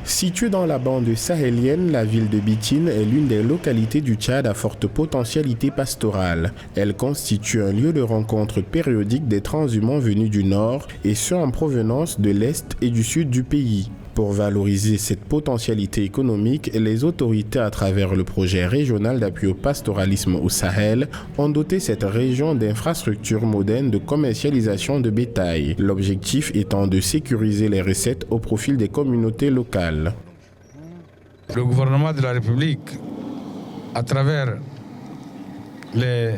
Située dans la bande sahélienne, la ville de Bitine est l'une des localités du Tchad à forte potentialité pastorale. Elle constitue un lieu de rencontre périodique des transhumants venus du nord et ceux en provenance de l'est et du sud du pays. Pour valoriser cette potentialité économique, les autorités, à travers le projet régional d'appui au pastoralisme au Sahel, ont doté cette région d'infrastructures modernes de commercialisation de bétail. L'objectif étant de sécuriser les recettes au profit des communautés locales. Le gouvernement de la République, à travers les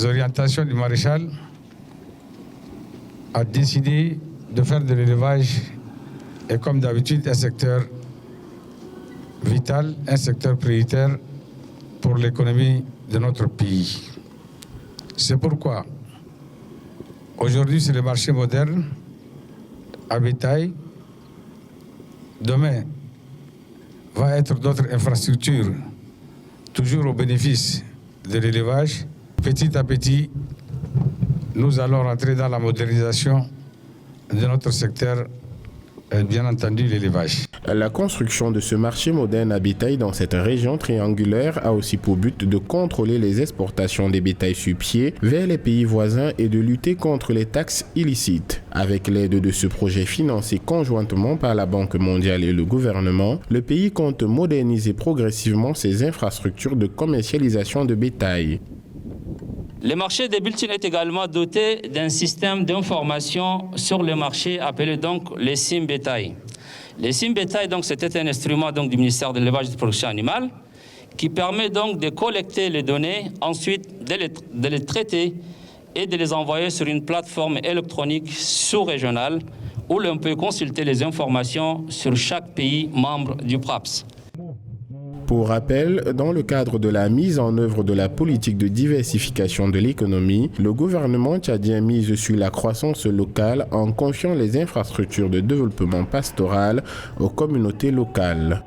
orientations du maréchal, a décidé de faire de l'élevage et comme d'habitude un secteur vital, un secteur prioritaire pour l'économie de notre pays. C'est pourquoi aujourd'hui c'est le marché moderne à bétail. Demain va être d'autres infrastructures, toujours au bénéfice de l'élevage. Petit à petit, nous allons rentrer dans la modernisation de notre secteur, bien entendu l'élevage. La construction de ce marché moderne à bétail dans cette région triangulaire a aussi pour but de contrôler les exportations des bétails sur pied vers les pays voisins et de lutter contre les taxes illicites. Avec l'aide de ce projet financé conjointement par la Banque mondiale et le gouvernement, le pays compte moderniser progressivement ses infrastructures de commercialisation de bétail. Le marché de Bitine est également doté d'un système d'information sur le marché appelé donc les SIM bétail. Les SIM bétail, donc, c'était un instrument donc, du ministère de l'élevage et de la production animale qui permet donc de collecter les données, ensuite de les traiter et de les envoyer sur une plateforme électronique sous-régionale où l'on peut consulter les informations sur chaque pays membre du PRAPS. Pour rappel, dans le cadre de la mise en œuvre de la politique de diversification de l'économie, le gouvernement tchadien mise sur la croissance locale en confiant les infrastructures de développement pastoral aux communautés locales.